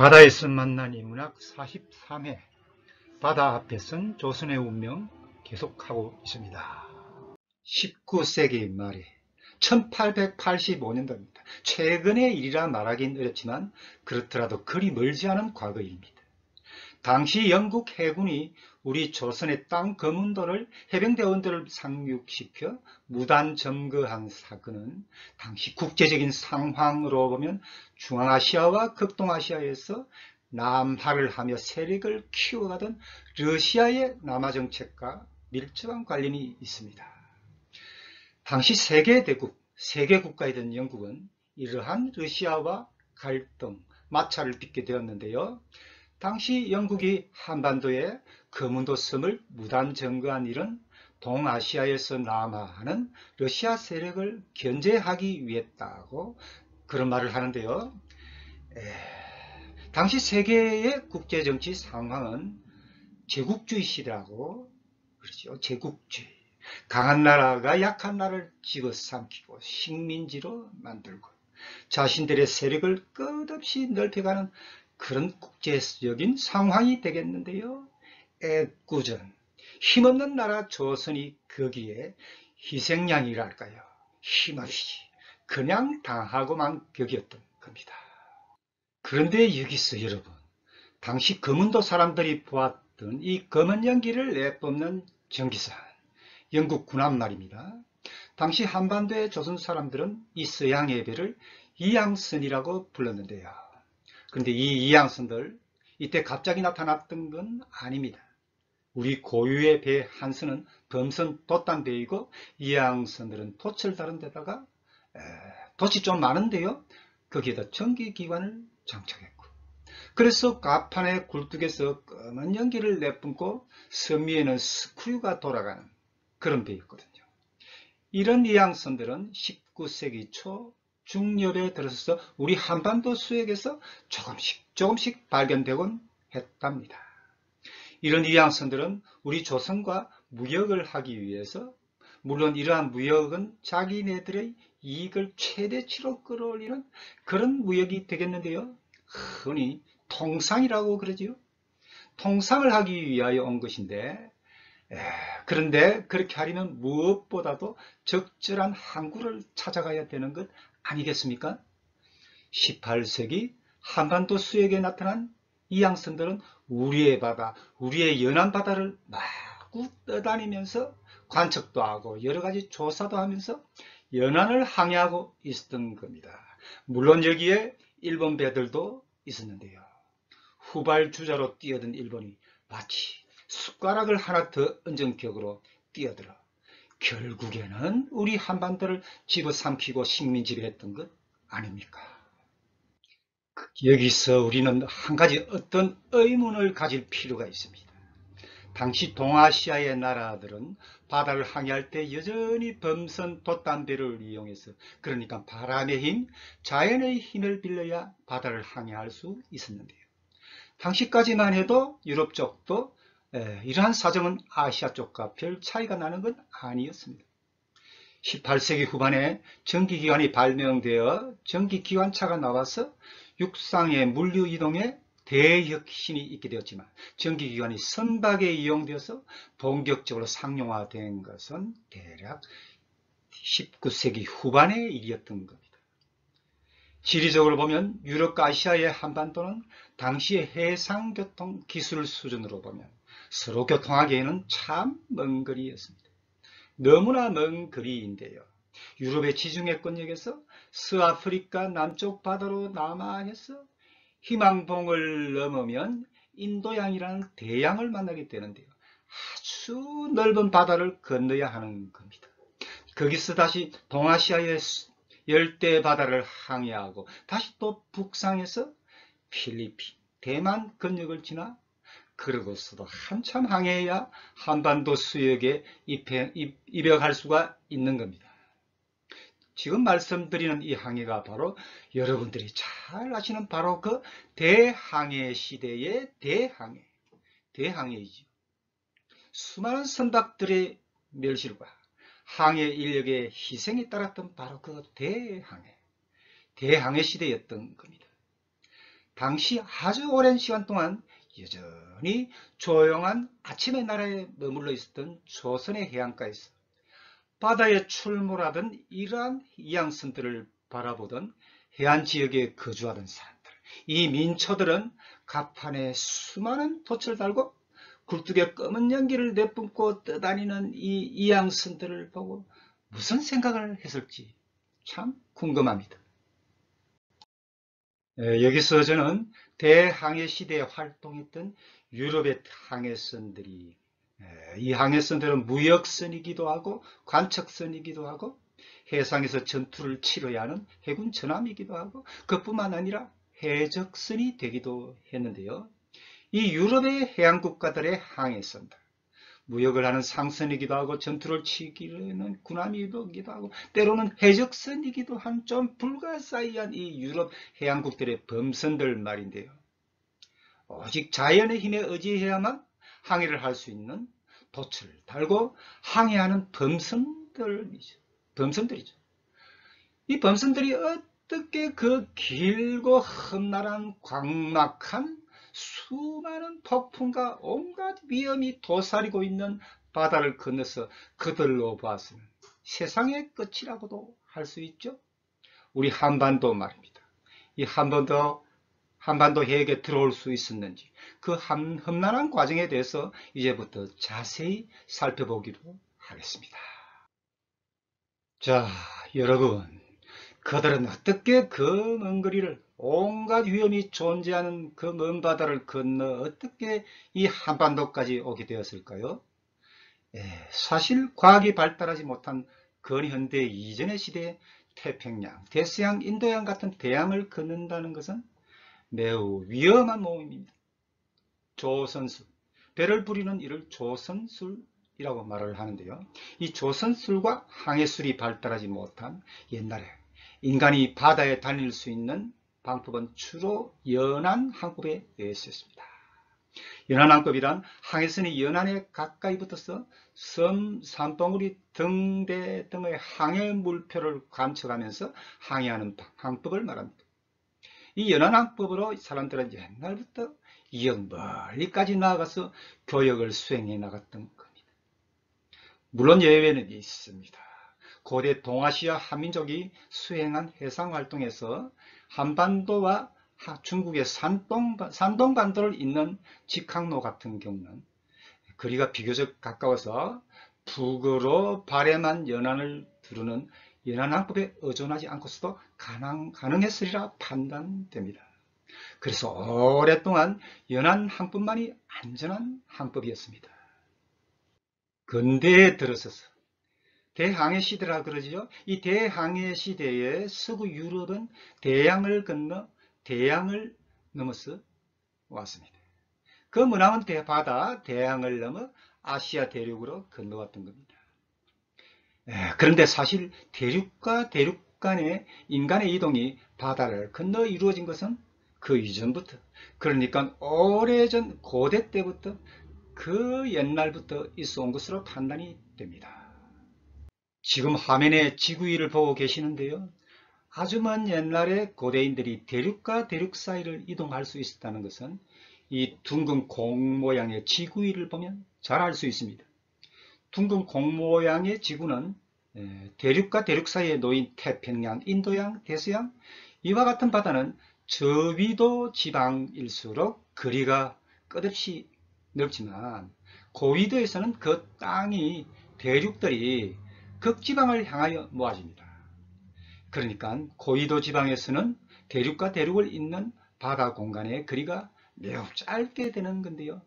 바다에서 만난 인문학 43회 바다 앞에 선 조선의 운명 계속하고 있습니다. 19세기 말에 1885년도입니다. 최근의 일이라 말하긴 어렵지만 그렇더라도 그리 멀지 않은 과거입니다. 당시 영국 해군이 우리 조선의 땅 거문도를 해병대원들을 상륙시켜 무단 점거한 사건은 당시 국제적인 상황으로 보면 중앙아시아와 극동아시아에서 남하를 하며 세력을 키워가던 러시아의 남하 정책과 밀접한 관련이 있습니다. 당시 세계대국, 세계국가이던 영국은 이러한 러시아와 갈등, 마찰을 빚게 되었는데요. 당시 영국이 한반도의 거문도 섬을 무단 점거한 일은 동아시아에서 남하하는 러시아 세력을 견제하기 위했다고 그런 말을 하는데요. 당시 세계의 국제정치 상황은 제국주의 시대라고 그러죠. 제국주의. 강한 나라가 약한 나라를 집어삼키고 식민지로 만들고 자신들의 세력을 끝없이 넓혀가는 그런 국제적인 상황이 되겠는데요. 애꿎은 힘없는 나라 조선이 거기에 희생양이랄까요. 힘없이 그냥 당하고만 격이었던 겁니다. 그런데 여기서 여러분, 당시 거문도 사람들이 보았던 이 검은 연기를 내뿜는 전기산, 영국 군함 말입니다. 당시 한반도의 조선 사람들은 이 서양의 배를 이양선이라고 불렀는데요. 그런데 이 이양선들 이때 갑자기 나타났던 건 아닙니다. 우리 고유의 배 한선은 범선 돛단배이고 이양선들은 돛을 다른 데다가 돛이 좀 많은데요. 거기에다 전기기관을 장착했고 그래서 갑판의 굴뚝에서 검은 연기를 내뿜고 섬 위에는 스크류가 돌아가는 그런 배였거든요. 이런 이양선들은 19세기 초 중엽에 들어서서 우리 한반도 수역에서 조금씩 발견되곤 했답니다. 이런 이양선들은 우리 조선과 무역을 하기 위해서 물론 이러한 무역은 자기네들의 이익을 최대치로 끌어올리는 그런 무역이 되겠는데요. 흔히 통상이라고 그러지요. 통상을 하기 위하여 온 것인데 그런데 그렇게 하려면 무엇보다도 적절한 항구를 찾아가야 되는 것 아니겠습니까? 18세기 한반도 수역에 나타난 이양선들은 우리의 바다, 우리의 연안 바다를 마구 떠다니면서 관측도 하고 여러 가지 조사도 하면서 연안을 항해하고 있었던 겁니다. 물론 여기에 일본 배들도 있었는데요. 후발주자로 뛰어든 일본이 마치 숟가락을 하나 더 얹은 격으로 뛰어들어 결국에는 우리 한반도를 집어삼키고 식민지배했던 것 아닙니까? 여기서 우리는 한 가지 어떤 의문을 가질 필요가 있습니다. 당시 동아시아의 나라들은 바다를 항해할 때 여전히 범선 돛단배를 이용해서 그러니까 바람의 힘, 자연의 힘을 빌려야 바다를 항해할 수 있었는데요. 당시까지만 해도 유럽 쪽도 이러한 사정은 아시아 쪽과 별 차이가 나는 건 아니었습니다. 18세기 후반에 전기기관이 발명되어 전기기관차가 나와서 육상의 물류 이동에 대혁신이 있게 되었지만 전기기관이 선박에 이용되어서 본격적으로 상용화된 것은 대략 19세기 후반의 일이었던 겁니다. 지리적으로 보면 유럽과 아시아의 한반도는 당시의 해상교통 기술 수준으로 보면 서로 교통하기에는 참 먼 거리였습니다. 너무나 먼 거리인데요. 유럽의 지중해권역에서 서아프리카 남쪽 바다로 남하해서 희망봉을 넘으면 인도양이라는 대양을 만나게 되는데요. 아주 넓은 바다를 건너야 하는 겁니다. 거기서 다시 동아시아의 열대 바다를 항해하고 다시 또 북상해서 필리핀, 대만 건역을 지나 그러고서도 한참 항해해야 한반도 수역에 입역할 수가 있는 겁니다. 지금 말씀드리는 이 항해가 바로 여러분들이 잘 아시는 바로 그 대항해 시대의 대항해이죠. 수많은 선박들의 멸실과 항해 인력의 희생이 따랐던 바로 그 대항해 시대였던 겁니다. 당시 아주 오랜 시간 동안 여전히 조용한 아침의 나라에 머물러 있었던 조선의 해안가에서 바다에 출몰하던 이러한 이양선들을 바라보던 해안 지역에 거주하던 사람들, 이 민초들은 갑판에 수많은 돛을 달고 굴뚝에 검은 연기를 내뿜고 떠다니는 이 이양선들을 보고 무슨 생각을 했을지 참 궁금합니다. 여기서 저는 대항해 시대에 활동했던 유럽의 항해선들이, 이 항해선들은 무역선이기도 하고 관측선이기도 하고 해상에서 전투를 치러야 하는 해군 전함이기도 하고 그뿐만 아니라 해적선이 되기도 했는데요. 이 유럽의 해양 국가들의 항해선들, 무역을 하는 상선이기도 하고 전투를 치기는 군함이기도 하고 때로는 해적선이기도 한 좀 불가사의한 이 유럽 해양국들의 범선들 말인데요. 오직 자연의 힘에 의지해야만 항해를 할 수 있는 돛을 달고 항해하는 범선들이죠. 이 범선들이 어떻게 그 길고 험난한 광막한 수많은 폭풍과 온갖 위험이 도사리고 있는 바다를 건너서 그들로 봐서는 세상의 끝이라고도 할 수 있죠. 우리 한반도 말입니다. 이 한반도 해역에 들어올 수 있었는지 그 험난한 과정에 대해서 이제부터 자세히 살펴보기로 하겠습니다. 자, 여러분, 그들은 어떻게 그 먼 거리를 온갖 위험이 존재하는 그 먼 바다를 건너 어떻게 이 한반도까지 오게 되었을까요? 사실 과학이 발달하지 못한 근현대 이전의 시대에 태평양, 대서양, 인도양 같은 대양을 건넌다는 것은 매우 위험한 모임입니다. 조선술, 배를 부리는 이를 조선술이라고 말을 하는데요. 이 조선술과 항해술이 발달하지 못한 옛날에 인간이 바다에 다닐 수 있는 방법은 주로 연안 항법에 의했습니다. 연안 항법이란 항해선이 연안에 가까이 붙어서 섬, 산봉우리 등대 등의 항해 물표를 관측하면서 항해하는 항법을 말합니다. 이 연안 항법으로 사람들은 옛날부터 영 멀리까지 나아가서 교역을 수행해 나갔던 겁니다. 물론 예외는 있습니다. 고대 동아시아 한민족이 수행한 해상활동에서 한반도와 중국의 산동반도를 잇는 직항로 같은 경우는 거리가 비교적 가까워서 북으로 발해만 연안을 두르는 연안항법에 의존하지 않고서도 가능했으리라 판단됩니다. 그래서 오랫동안 연안항법만이 안전한 항법이었습니다. 근대에 들어서서 대항해 시대라 그러지요. 이 대항해 시대에 서구 유럽은 대양을 건너 대양을 넘어서 왔습니다. 그 머나먼 바다 대양을 넘어 아시아 대륙으로 건너왔던 겁니다. 그런데 사실 대륙과 대륙 간의 인간의 이동이 바다를 건너 이루어진 것은 그 이전부터, 그러니까 오래전 고대 때부터 그 옛날부터 있어 온 것으로 판단이 됩니다. 지금 화면에 지구위를 보고 계시는데요. 아주 먼 옛날에 고대인들이 대륙과 대륙 사이를 이동할 수 있었다는 것은 이 둥근 공 모양의 지구위를 보면 잘 알 수 있습니다. 둥근 공 모양의 지구는 대륙과 대륙 사이에 놓인 태평양, 인도양, 대서양, 이와 같은 바다는 저위도 지방일수록 거리가 끝없이 넓지만 고위도에서는 그 땅이 대륙들이 극지방을 향하여 모아집니다. 그러니까 고위도 지방에서는 대륙과 대륙을 잇는 바다 공간의 거리가 매우 짧게 되는 건데요.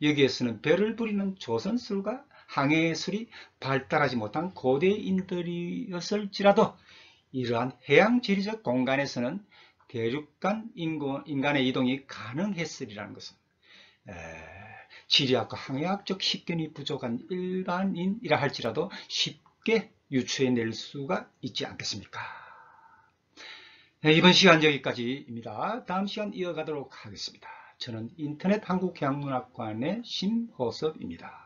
여기에서는 배를 부리는 조선술과 항해술이 발달하지 못한 고대인들이었을지라도 이러한 해양 지리적 공간에서는 대륙 간 인간의 이동이 가능했으리라는 것은 지리학과 항해학적 식견이 부족한 일반인이라 할지라도 쉽게 유추해낼 수가 있지 않겠습니까? 이번 시간 여기까지입니다. 다음 시간 이어가도록 하겠습니다. 저는 인터넷 한국해양문학관의 심호섭입니다.